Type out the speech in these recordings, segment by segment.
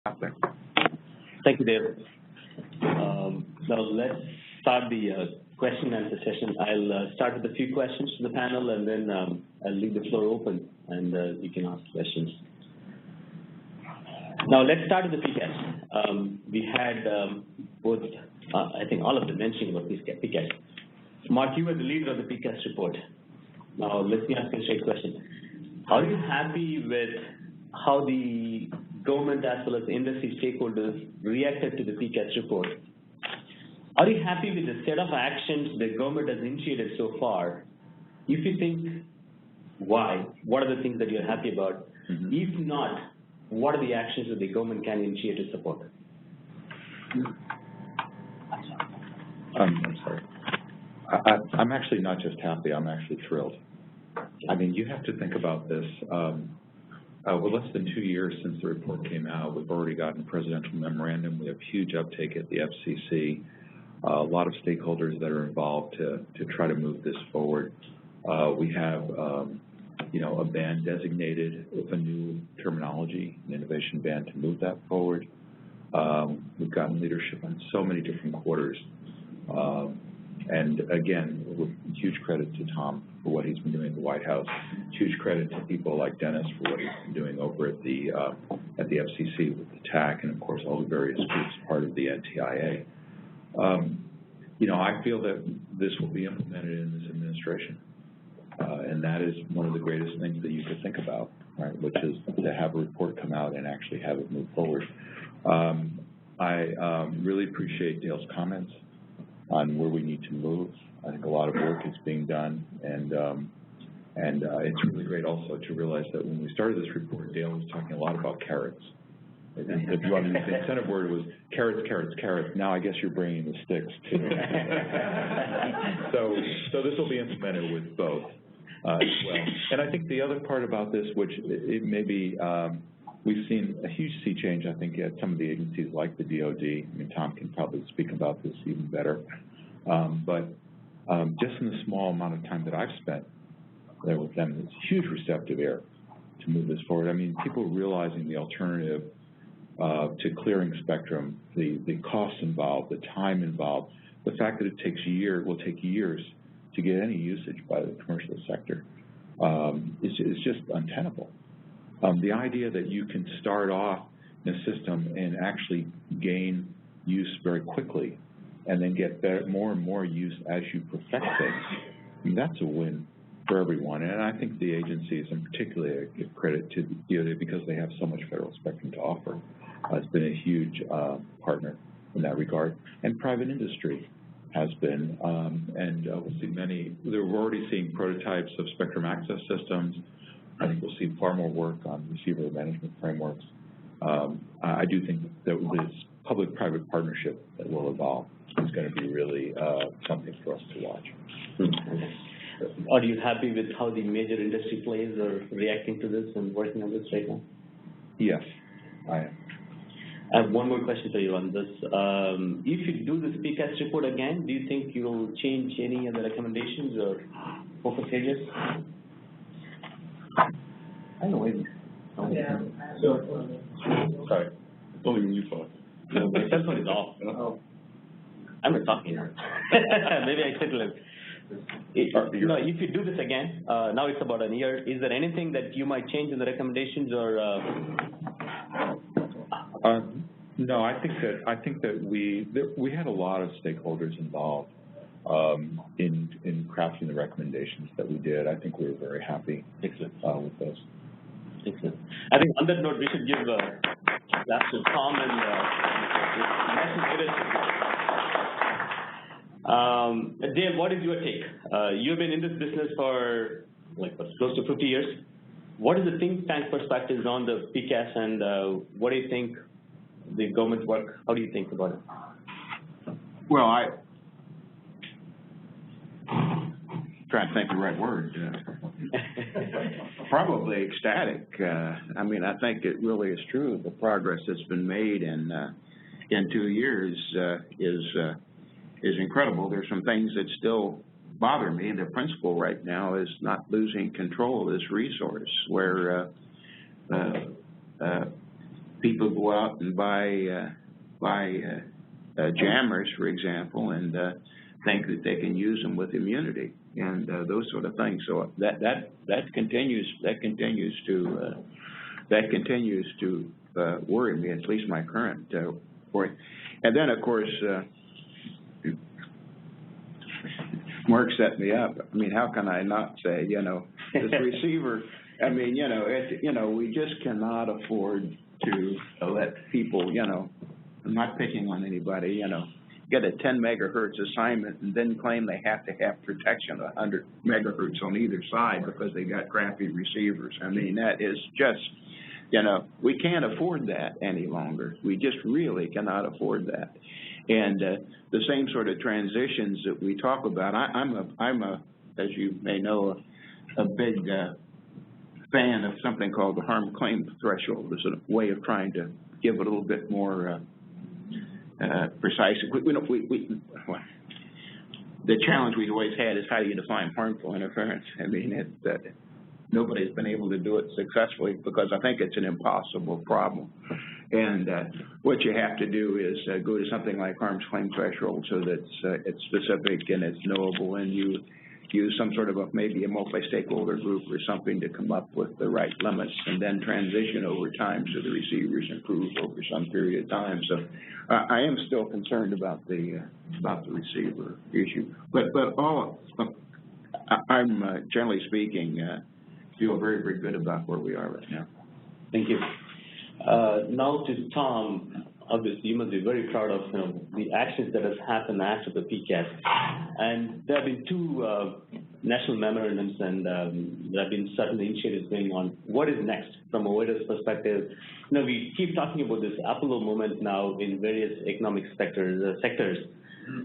There. Thank you, Dave. Now let's start the question and answer session. I'll start with a few questions to the panel, and then I'll leave the floor open, and you can ask questions. Now let's start with the PCAS. We had both, I think all of them mentioning about PCAS. Mark, you were the leader of the PCAS report. Now let me ask you a straight question. Are you happy with how the government as well as industry stakeholders reacted to the PCAS report? Are you happy with the set of actions the government has initiated so far? If you think, why? What are the things that you're happy about? Mm-hmm. If not, what are the actions that the government can initiate to support? I'm sorry. I'm actually not just happy, I'm actually thrilled. I mean, you have to think about this. We're less than 2 years since the report came out. We've already gotten a presidential memorandum. We have huge uptake at the FCC. A lot of stakeholders that are involved to try to move this forward. We have, a band designated with a new terminology, an innovation band, to move that forward. We've gotten leadership on so many different quarters. And again, with huge credit to Tom for what he's been doing at the White House. Huge credit to people like Dennis for what he's been doing over at the FCC with the TAC, and of course all the various groups part of the NTIA. I feel that this will be implemented in this administration, and that is one of the greatest things that you could think about, right? Which is to have a report come out and actually have it move forward. I really appreciate Dale's comments on where we need to move. I think a lot of work is being done, and it's really great also to realize that when we started this report, Dale was talking a lot about carrots. And the incentive word was carrots, carrots, carrots. Now I guess you're bringing the sticks too. So this will be implemented with both as well. And I think the other part about this, which it may be, we've seen a huge sea change, I think, at some of the agencies like the DOD. I mean, Tom can probably speak about this even better. But just in the small amount of time that I've spent there with them, it's huge receptive air to move this forward. I mean, people realizing the alternative to clearing spectrum, the costs involved, the time involved, the fact that it will take years to get any usage by the commercial sector is just untenable. The idea that you can start off in a system and actually gain use very quickly and then get more and more use as you perfect things, I mean, that's a win for everyone. And I think the agencies, and particularly I give credit to the DOD because they have so much federal spectrum to offer, has been a huge partner in that regard. And private industry has been, and we'll see we're already seeing prototypes of spectrum access systems. I think we'll see far more work on receiver management frameworks. I do think that this public-private partnership that will evolve is going to be really something for us to watch. Are you happy with how the major industry players are reacting to this and working on this right now? Yes, I am. I have one more question for you on this. If you do this PCAS report again, do you think you'll change any of the recommendations or focus areas? I know. Yeah. Sorry. It's only when you talk. No, my cell phone is off. Oh. I'm not talking now. Maybe I should live. If you do this again, now it's about a year, is there anything that you might change in the recommendations or? No, I think that we had a lot of stakeholders involved in crafting the recommendations that we did. I think we were very happy with those. Excellent. I think on that note, we should give last to Tom and Dale, what is your take? You've been in this business for close to 50 years. What is the think tank perspectives on the PCAS, and what do you think the government work? How do you think about it? Well, trying to think of the right word. Probably ecstatic. I mean, I think it really is true. The progress that's been made in 2 years is incredible. There's some things that still bother me. The principle right now is not losing control of this resource, where PCAS people go out and buy jammers, for example, and think that they can use them with immunity and those sort of things. So that continues to worry me, at least my current worry. And then, of course, Mark set me up. I mean, how can I not say, this receiver? I mean, we just cannot afford to let people, I'm not picking on anybody, get a 10 megahertz assignment and then claim they have to have protection of 100 megahertz on either side because they got crappy receivers. I mean, that is just, we can't afford that any longer. We just really cannot afford that. And the same sort of transitions that we talk about, I'm a, as you may know, a big fan of something called the harm claim threshold. It's a way of trying to give it a little bit more precise. The challenge we've always had is how do you define harmful interference? I mean, nobody's been able to do it successfully because I think it's an impossible problem. And what you have to do is go to something like harm's claim threshold so that it's specific and it's knowable, and you use some sort of maybe a multi-stakeholder group or something to come up with the right limits, and then transition over time so the receivers improve over some period of time. So I am still concerned about the receiver issue, but I'm generally speaking feel very, very good about where we are right now. Thank you. Now to Tom. Obviously, you must be very proud of the actions that has happened after the PCAST. And there have been two national memorandums, and there have been certain initiatives going on. What is next from a wider perspective? We keep talking about this Apollo moment now in various economic sectors.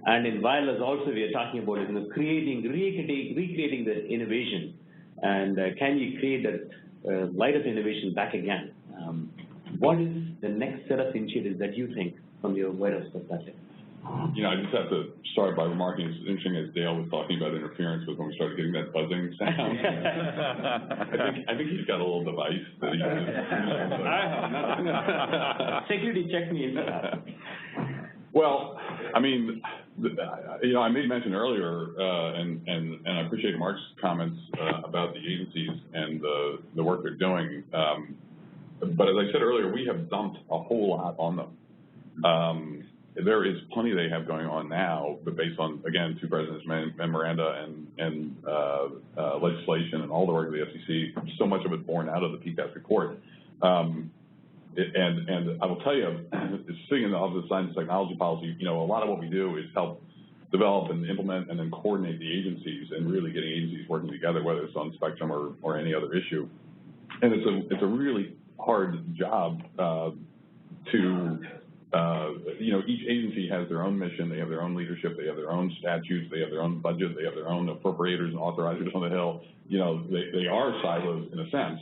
And in wireless also we are talking about recreating the innovation. And can you create that light of innovation back again? What is the next set of initiatives that you think from your wider perspective? I just have to start by remarking, it's interesting as Dale was talking about interference was when we started getting that buzzing sound. I think he's got a little device that he uses. Security check me into that. Well, I mean, I made mention earlier, and I appreciate Mark's comments about the agencies and the work they're doing. But as I said earlier, we have dumped a whole lot on them. There is plenty they have going on now, but based on, again, two presidents' memoranda and legislation and all the work of the FCC, so much of it born out of the PCAST report. And I will tell you, sitting in the Office of Science and Technology Policy, a lot of what we do is help develop and implement and then coordinate the agencies and really getting agencies working together, whether it's on spectrum or any other issue. And it's a really hard job each agency has their own mission, they have their own leadership, they have their own statutes, they have their own budget, they have their own appropriators and authorizers on the Hill. They are silos in a sense.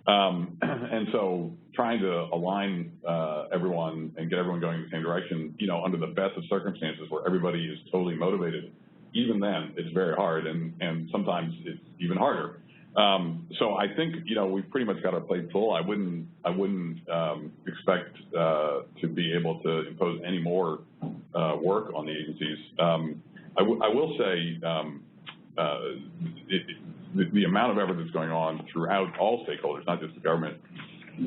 And so trying to align everyone and get everyone going in the same direction, under the best of circumstances where everybody is totally motivated, even then it's very hard, and sometimes it's even harder. So I think, we've pretty much got our plate full. I wouldn't expect to be able to impose any more work on the agencies. I will say the amount of effort that's going on throughout all stakeholders, not just the government,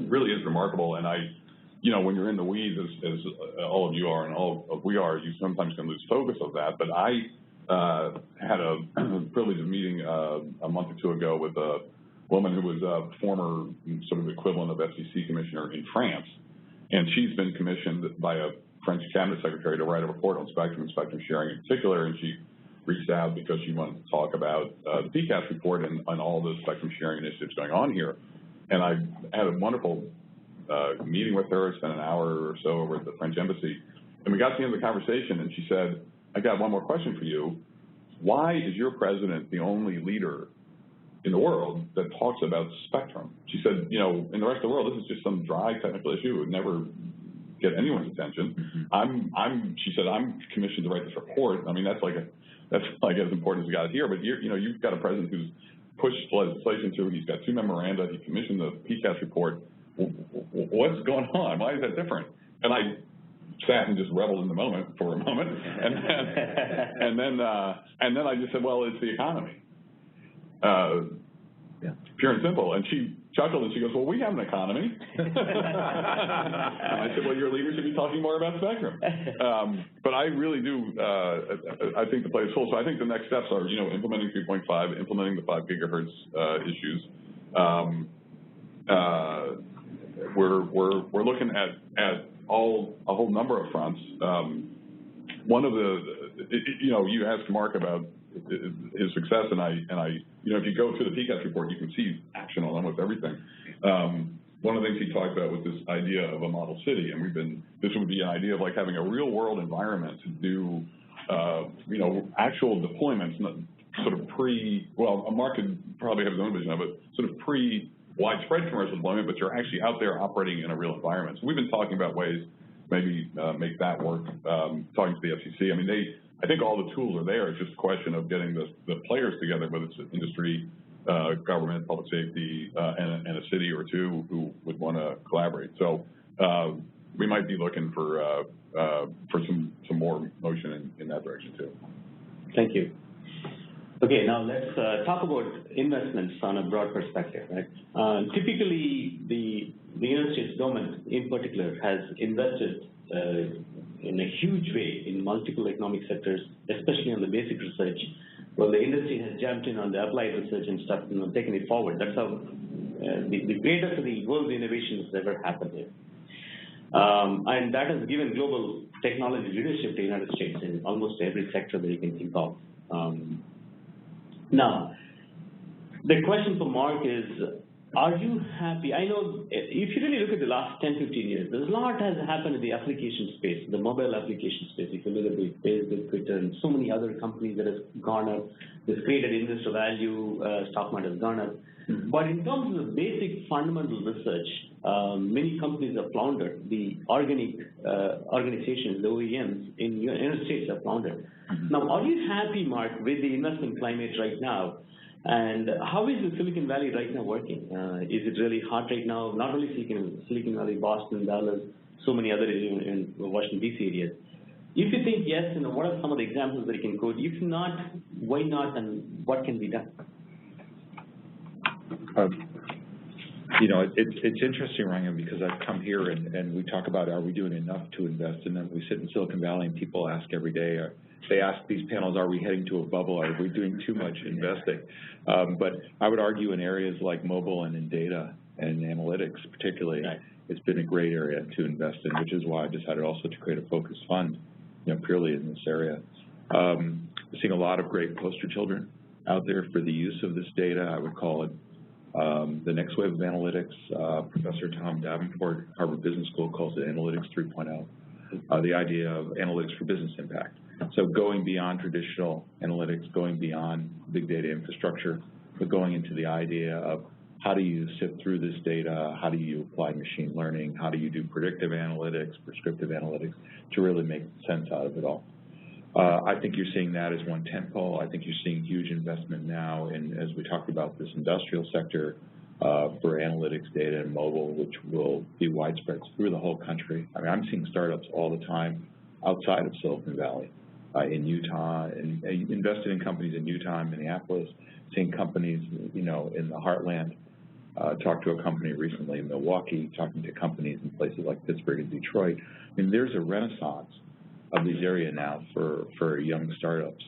really is remarkable. And when you're in the weeds, as all of you are and all of we are, you sometimes can lose focus of that. But I had a privilege of meeting a month or two ago with a woman who was a former sort of equivalent of FCC commissioner in France, and she's been commissioned by a French cabinet secretary to write a report on spectrum and spectrum sharing in particular, and she reached out because she wanted to talk about the PCAST report and all the spectrum sharing initiatives going on here. And I had a wonderful meeting with her, spent an hour or so over at the French embassy, and we got to the end of the conversation, and she said, I got one more question for you. Why is your president the only leader in the world that talks about spectrum? She said, in the rest of the world, this is just some dry technical issue. It would never get anyone's attention. She said, I'm commissioned to write this report. I mean, that's like as important as we got it here. But you've got a president who's pushed legislation through. He's got two memoranda. He commissioned the PCAST report. what's going on? Why is that different? And I sat and just reveled in the moment for a moment, and then I just said, well, it's the economy, pure and simple. And she chuckled and she goes, well, we have an economy. And I said, well, your leaders should be talking more about spectrum. But I really do. I think the play is full. So I think the next steps are, implementing 3.5, implementing the 5 gigahertz issues. We're looking at a whole number of fronts. One of you asked Mark about his success, and I, if you go through the PCAST report, you can see action on almost everything. One of the things he talked about was this idea of a model city, and this would be an idea of like having a real world environment to do, actual deployments, not sort of Mark could probably have his own vision of it, sort of widespread commercial deployment, but you're actually out there operating in a real environment. So we've been talking about ways maybe make that work, talking to the FCC. I mean, I think all the tools are there. It's just a question of getting the players together, whether it's industry, government, public safety, and a city or two who would want to collaborate. So we might be looking for some more motion in that direction too. Thank you. Okay, now let's talk about investments on a broad perspective, right? Typically, the United States government, in particular, has invested in a huge way in multiple economic sectors, especially on the basic research. Well, the industry has jumped in on the applied research and stuff, taking it forward. That's how the greatest of the world's innovations ever happened here. And that has given global technology leadership to the United States in almost every sector that you can think of. Now, the question for Mark is, are you happy? I know if you really look at the last 10, 15 years, there's a lot has happened in the application space, the mobile application space. If you look at the Facebook, Twitter, and so many other companies that have gone up, that's created investor value, stock market has gone up. But in terms of the basic fundamental research, many companies have floundered. The organic organizations, the OEMs in the United States have floundered. Now, are you happy, Mark, with the investment climate right now? And how is the Silicon Valley right now working? Is it really hot right now? Not only Silicon Valley, Boston, Dallas, so many other in Washington, D.C. areas. If you think yes, what are some of the examples that you can quote? If not, why not, and what can be done? It's interesting, Ranga, because I've come here and we talk about, are we doing enough to invest? And then we sit in Silicon Valley and people ask every day, they ask these panels, are we heading to a bubble? Are we doing too much investing? But I would argue in areas like mobile and in data and analytics particularly, it's been a great area to invest in, which is why I decided also to create a focused fund, purely in this area. We're seeing a lot of great poster children out there for the use of this data. I would call it the next wave of analytics. Professor Tom Davenport, Harvard Business School, calls it Analytics 3.0, the idea of analytics for business impact. So going beyond traditional analytics, going beyond big data infrastructure, but going into the idea of how do you sift through this data, how do you apply machine learning, how do you do predictive analytics, prescriptive analytics, to really make sense out of it all. I think you're seeing that as one tentpole. I think you're seeing huge investment now in, as we talked about, this industrial sector for analytics, data, and mobile, which will be widespread through the whole country. I mean, I'm seeing startups all the time outside of Silicon Valley, in Utah, and invested in companies in Utah and Minneapolis, seeing companies, in the heartland. Talked to a company recently in Milwaukee, talking to companies in places like Pittsburgh and Detroit. I mean, there's a renaissance of this area now for young startups.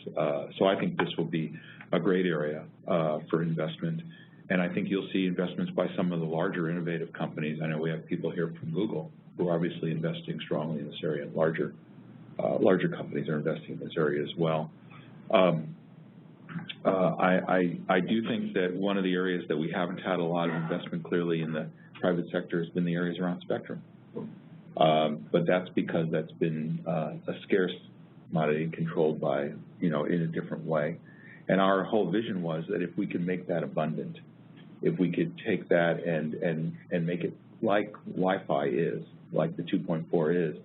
So I think this will be a great area for investment. And I think you'll see investments by some of the larger innovative companies. I know we have people here from Google who are obviously investing strongly in this area, and larger companies are investing in this area as well. I do think that one of the areas that we haven't had a lot of investment clearly in the private sector has been the areas around spectrum. But that's because that's been a scarce commodity controlled by, in a different way. And our whole vision was that if we could make that abundant, if we could take that and make it like Wi-Fi is, like the 2.4 is,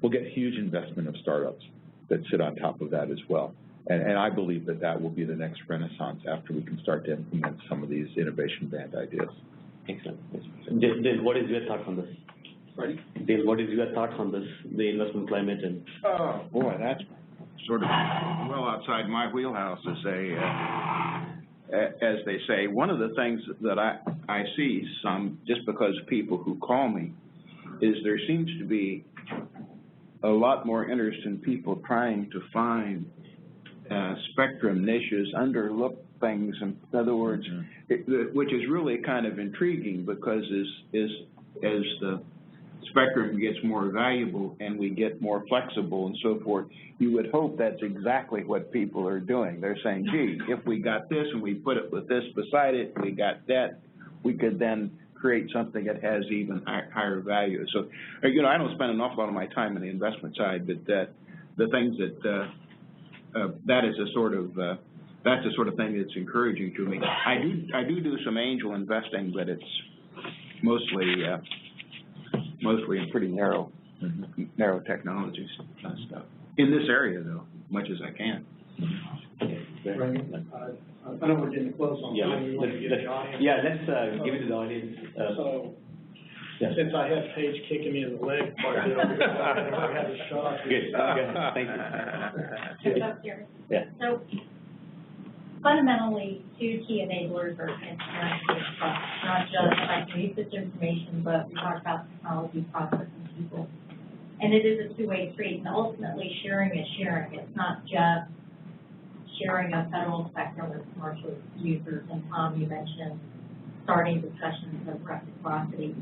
we'll get huge investment of startups that sit on top of that as well. And I believe that will be the next renaissance after we can start to implement some of these innovation band ideas. Excellent. Dale, what is your thought on this? Ready? Dale, what is your thoughts on this, the investment climate and? Oh, boy, that's sort of well outside my wheelhouse, as they say. One of the things that I see some, just because of people who call me, is there seems to be a lot more interest in people trying to find spectrum niches, underlooked things. In other words, which is really kind of intriguing, because as the spectrum gets more valuable and we get more flexible and so forth, you would hope that's exactly what people are doing. They're saying, gee, if we got this and we put it with this beside it, we got that, we could then create something that has even higher value. So, you know, I don't spend an awful lot of my time on the investment side, but the things that that is a sort of that's the sort of thing that's encouraging to me. I do some angel investing, but it's mostly in pretty narrow technologies and stuff. In this area, though, much as I can. Right. I know we're getting close on time. Let's give it to the audience. Since I have Paige kicking me in the leg, I have a shot. Good. Thank you. Yeah. So fundamentally, two key enablers are transparency and trust, not just like use information, but we talk about technology, process, and people. And it is a two-way street, and ultimately sharing is sharing. It's not just sharing a federal spectrum with commercial users. And Tom, you mentioned starting discussions of reciprocity.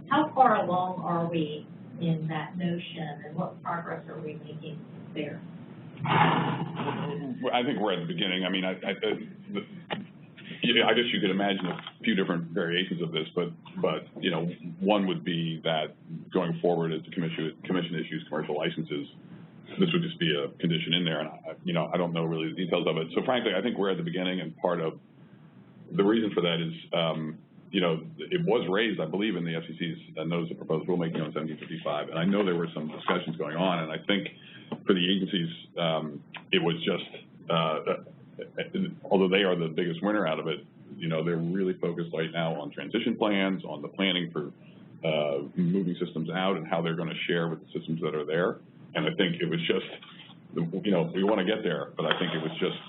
How far along are we in that notion, and what progress are we making there? I think we're at the beginning. I mean, I guess you could imagine a few different variations of this, but you know, one would be that going forward as the commission issues commercial licenses, this would just be a condition in there, and I don't know really the details of it. So frankly, I think we're at the beginning, and part of the reason for that is, it was raised, I believe, in the FCC's notice of proposed rulemaking on 1755, and I know there were some discussions going on, and I think for the agencies, it was just, although they are the biggest winner out of it, you know, they're really focused right now on transition plans, on the planning for moving systems out and how they're going to share with the systems that are there. And I think it was just, you know, we want to get there, but I think it was just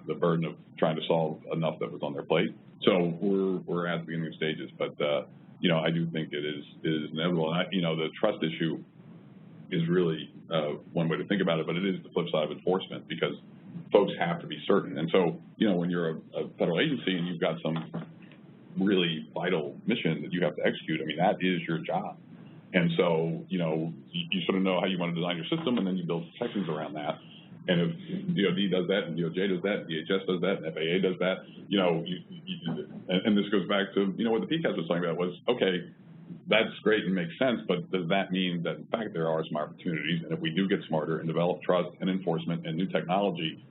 the burden of trying to solve enough that was on their plate. So we're at the beginning of stages, but I do think it is inevitable. And the trust issue is really one way to think about it, but it is the flip side of enforcement, because folks have to be certain. And so, when you're a federal agency and you've got some really vital mission that you have to execute, I mean, that is your job. And so, you sort of know how you want to design your system, and then you build protections around that. And if DOD does that, and DOJ does that, and DHS does that, and FAA does that, and this goes back to, what the PCAS was talking about was, okay, that's great and makes sense, but does that mean that, in fact, there are some opportunities? And if we do get smarter and develop trust and enforcement and new technology,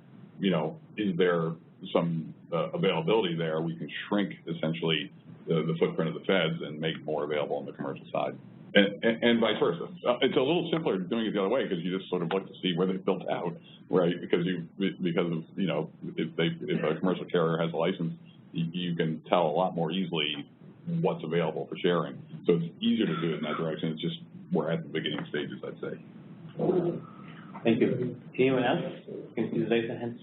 is there some availability there? We can shrink, essentially, the footprint of the feds and make more available on the commercial side. And vice versa. It's a little simpler doing it the other way, because you just sort of look to see where they've built out, right? Because of if a commercial carrier has a license, you can tell a lot more easily what's available for sharing. So it's easier to do it in that direction. It's just we're at the beginning stages, I'd say. Thank you. Anyone else? Can you raise your hands?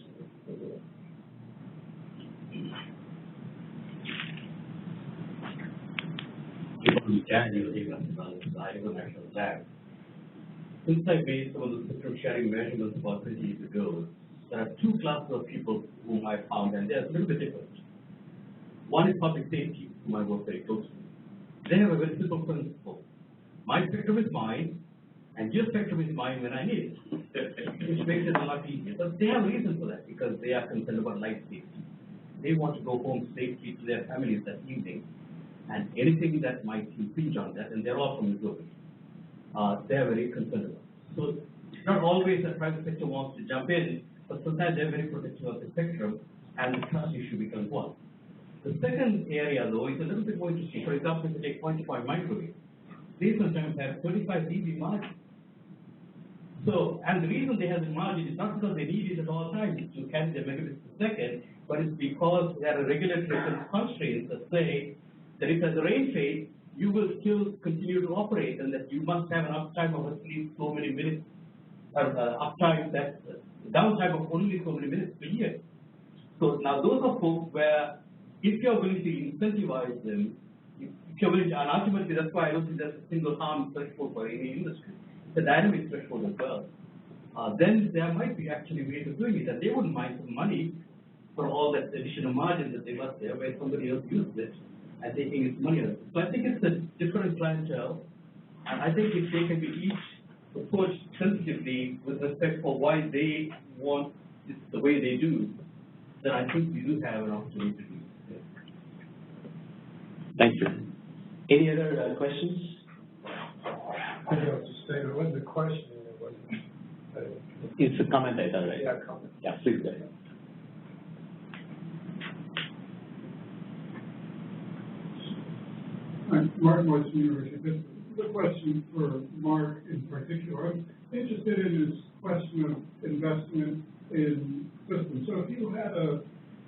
Since I made some of the system sharing measurements about 20 years ago, there are two classes of people whom I found, and they're a little bit different. One is public safety, whom I work very closely. They have a very simple principle. My spectrum is mine, and your spectrum is mine when I need it, which makes it a lot easier. But they have a reason for that, because they are concerned about life safety. They want to go home safely to their families that evening, and anything that might impinge on that, and they're all from Missouri, they are very concerned about. So it's not always that private sector wants to jump in, but sometimes they're very protective of the spectrum, and the trust issue becomes one. The second area, though, is a little bit more interesting. For example, if you take point-to-point microwave, they sometimes have 35 dB margin. So, and the reason they have the margin is not because they need it at all times to carry the megabits per second. but it's because there are regulatory constraints that say that if there's a rain fade, you will still continue to operate, and that you must have an uptime of at least so many minutes, or uptime that downtime of only so many minutes per year. So now those are folks where if you're willing to incentivize them, if you're willing to, and ultimately that's why I don't think there's a single harm threshold for any industry. It's a dynamic threshold as well. Then there might be actually ways of doing it, and they wouldn't mind some money for all that additional margin that they must there where somebody else uses it and taking its money out. So I think it's a different clientele, and I think if they can be each approached sensitively with respect for why they want it the way they do, then I think we do have an opportunity to do it. Thank you. Any other questions? I think I'll just say, it wasn't a question, it wasn't. It's a comment, I thought, right? Yeah, comment. Yeah, please go ahead. Mark West University. This is a question for Mark in particular. I'm interested in his question of investment in systems. So if you had a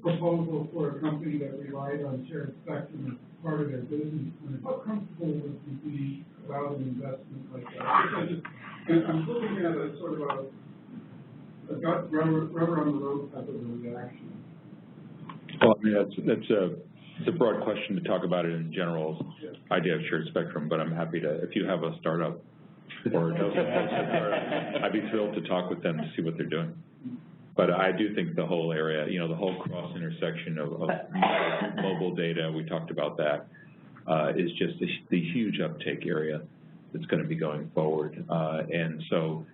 proposal for a company that relied on shared spectrum as part of their business plan, how comfortable would you be about an investment like that? I'm looking at a sort of a gut rubber on the road type of a reaction. Well, I mean, it's a broad question to talk about it in general, idea of shared spectrum, but I'm happy to, if you have a startup or know some folks that are, I'd be thrilled to talk with them to see what they're doing. But I do think the whole area, the whole cross intersection of mobile data, we talked about that, is just the huge uptake area that's going to be going forward. And so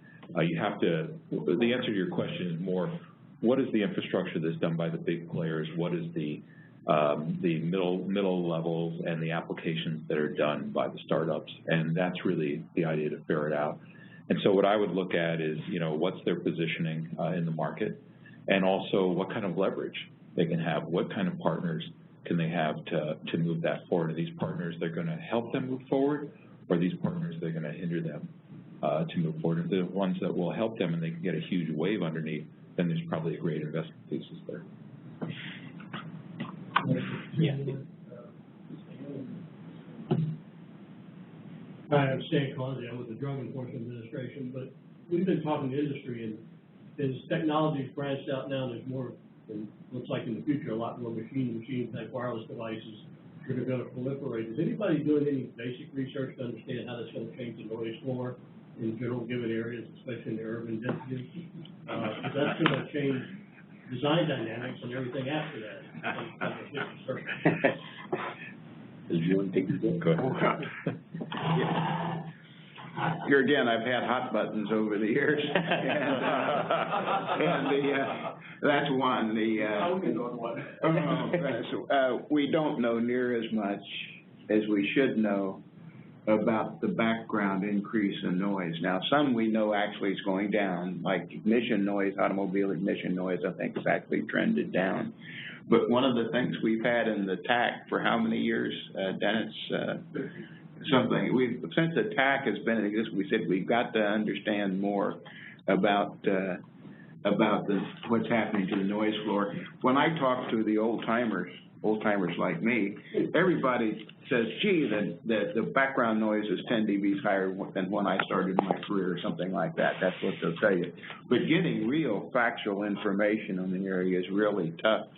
you have to, the answer to your question is more, what is the infrastructure that's done by the big players? What is the middle levels and the applications that are done by the startups? And that's really the idea to ferret out. And so what I would look at is, what's their positioning in the market, and also what kind of leverage they can have, what kind of partners can they have to move that forward? Are these partners that are going to help them move forward, or are these partners that are going to hinder them to move forward? If they're the ones that will help them and they can get a huge wave underneath, then there's probably a great investment thesis there. Yeah. Hi, I'm Stan Causey. I'm with the Drug Enforcement Administration, but we've been talking to industry, and as technology's branched out now, there's more, and looks like in the future, a lot more machine-to-machine type wireless devices that are going to proliferate. Is anybody doing any basic research to understand how that's going to change the noise floor in general given areas, especially in the urban densities? Because that's going to change design dynamics and everything after that. Does you want to take this? Go ahead. Here again, I've had hot buttons over the years, and that's one. We don't know near as much as we should know about the background increase in noise. Now, some we know actually is going down, like ignition noise, automobile ignition noise, I think has actually trended down. But one of the things we've had in the TAC for how many years, Dennis? Since the TAC has been in existence, we said we've got to understand more about what's happening to the noise floor. When I talk to the old timers like me, everybody says, gee, the background noise is 10 dBs higher than when I started my career or something like that. That's what they'll tell you. But getting real factual information on the area is really tough.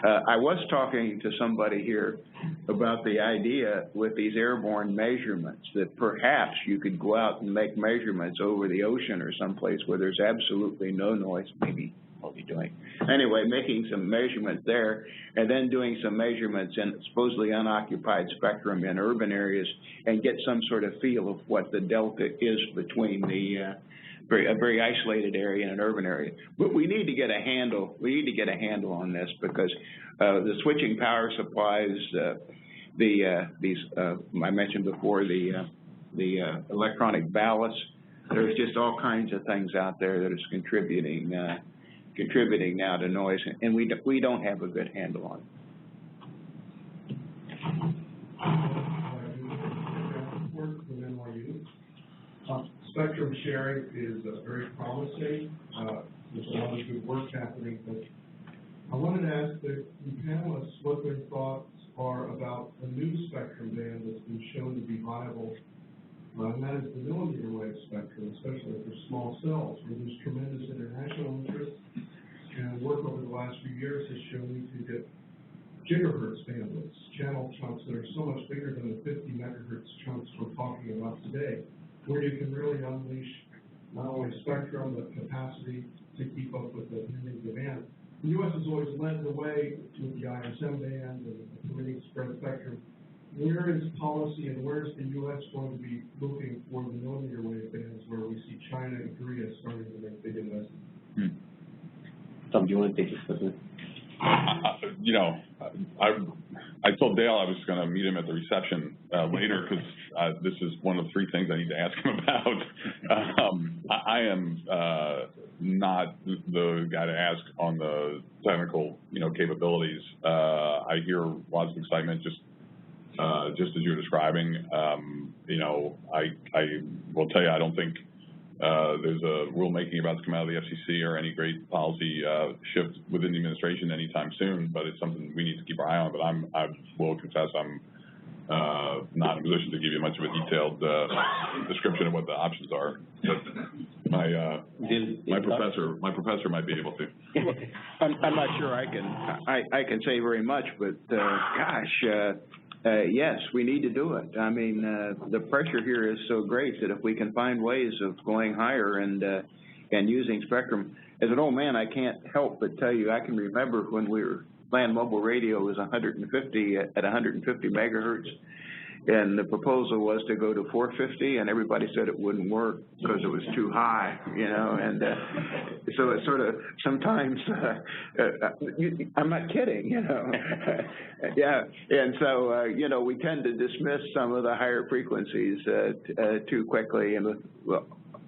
I was talking to somebody here about the idea with these airborne measurements that perhaps you could go out and make measurements over the ocean or someplace where there's absolutely no noise, maybe what we're doing. Anyway, making some measurements there and then doing some measurements in supposedly unoccupied spectrum in urban areas and get some sort of feel of what the delta is between a very isolated area and an urban area. But we need to get a handle. We need to get a handle on this because the switching power supplies, I mentioned before the electronic ballasts. There's just all kinds of things out there that is contributing now to noise, and we don't have a good handle on it. Spectrum sharing is very promising. There's a lot of good work happening, but I wanted to ask the panelists what their thoughts are about a new spectrum band that's been shown to be viable, and that is the millimeter wave spectrum, especially for small cells, where there's tremendous international interest. And work over the last few years has shown you can get gigahertz bandwidths, channel chunks that are so much bigger than the 50 megahertz chunks we're talking about today, where you can really unleash not only spectrum, but capacity to keep up with the pending demand. The U.S. has always led the way with the ISM band and the permitting spread spectrum. Where is policy and where is the U.S. going to be looking for the millimeter wave bands where we see China and Korea starting to make big investments? Tom, do you want to take this question? You know, I told Dale I was going to meet him at the reception later because this is one of the three things I need to ask him about. I am not the guy to ask on the technical, capabilities. I hear lots of excitement just as you're describing. I will tell you, I don't think there's a rulemaking about to come out of the FCC or any great policy shift within the administration anytime soon, but it's something we need to keep our eye on. But I will confess I'm not in a position to give you much of a detailed description of what the options are. But my professor might be able to. I'm not sure I can say very much, but yes, we need to do it. I mean, the pressure here is so great that if we can find ways of going higher and using spectrum, as an old man, I can't help but tell you I can remember when land mobile radio was 150 at 150 megahertz, and the proposal was to go to 450, and everybody said it wouldn't work because it was too high, and so it's sort of sometimes, I'm not kidding, yeah, and so, we tend to dismiss some of the higher frequencies too quickly, and with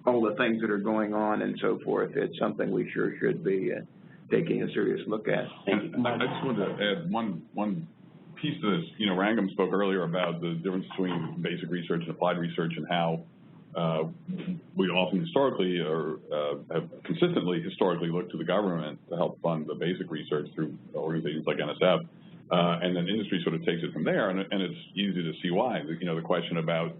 all the things that are going on and so forth, it's something we sure should be taking a serious look at. I just wanted to add one piece to this. Rangam spoke earlier about the difference between basic research and applied research and how we often historically or have consistently historically looked to the government to help fund the basic research through organizations like NSF, and then industry sort of takes it from there, and it's easy to see why. The question about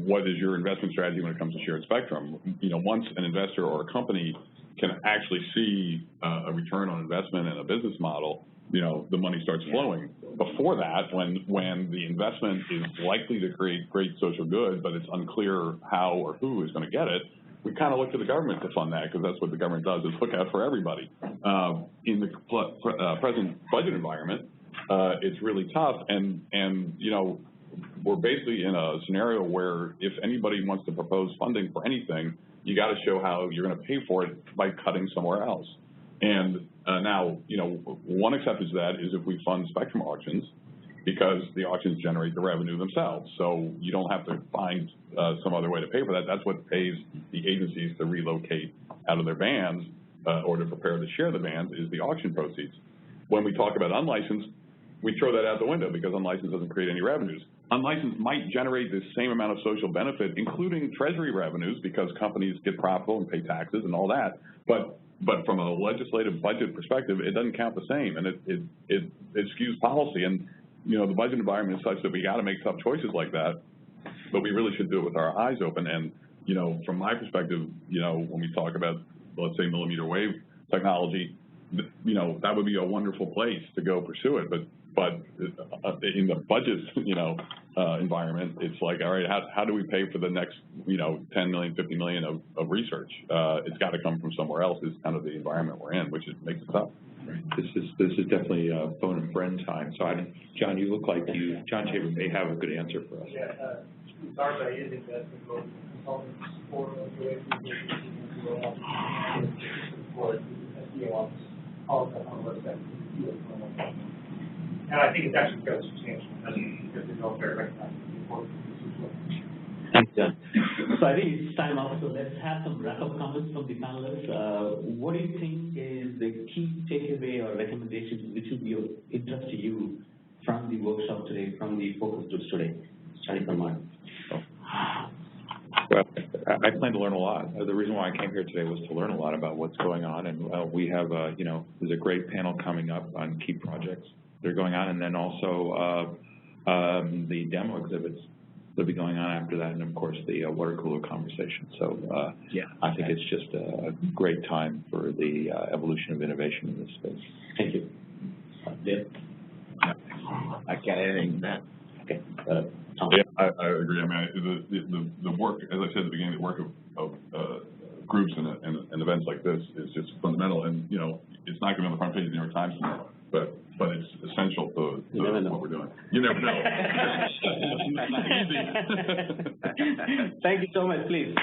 what is your investment strategy when it comes to shared spectrum? Once an investor or a company can actually see a return on investment and a business model, the money starts flowing. Before that, when the investment is likely to create great social good, but it's unclear how or who is going to get it, we kind of look to the government to fund that because that's what the government does, is look out for everybody. In the present budget environment, it's really tough, and we're basically in a scenario where if anybody wants to propose funding for anything, you got to show how you're going to pay for it by cutting somewhere else. And now, one exception to that is if we fund spectrum auctions, because the auctions generate the revenue themselves. So you don't have to find some other way to pay for that. That's what pays the agencies to relocate out of their bands or to prepare to share the bands, is the auction proceeds. When we talk about unlicensed, we throw that out the window because unlicensed doesn't create any revenues. Unlicensed might generate the same amount of social benefit, including treasury revenues, because companies get profitable and pay taxes and all that. But from a legislative budget perspective, it doesn't count the same, and it skews policy. And the budget environment is such that we got to make tough choices like that, but we really should do it with our eyes open. And from my perspective, when we talk about, let's say, millimeter wave technology, that would be a wonderful place to go pursue it. But in the budget, environment, it's like, all right, how do we pay for the next, 10 million, 50 million of research? It's got to come from somewhere else. Is kind of the environment we're in, which makes it tough. Right. This is definitely phone and friend time. So, John, you look like John Shaver may have a good answer for us. Yeah, DARPA is investing both consultants for the for SEO office, all of that on the website. And I think it's actually fairly substantial because the military recognizes the importance of this as well. Thanks, John. So I think it's time out, so let's have some wrap-up comments from the panelists. What do you think is the key takeaway or recommendations which would be of interest to you from the workshop today, from the focus groups today? Starting from Mark. Well, I plan to learn a lot. The reason why I came here today was to learn a lot about what's going on, and we have, there's a great panel coming up on key projects that are going on, and then also the demo exhibits that'll be going on after that, and of course the water cooler conversation. So I think it's just a great time for the evolution of innovation in this space. Thank you. Dave? I can't add anything to that. Okay. Tom? Yeah, I agree. I mean, the work, as I said at the beginning, the work of groups and events like this is just fundamental. And, you know, it's not going to be on the front page of the New York Times tomorrow, but it's essential to what we're doing. You never know. Thank you so much, please.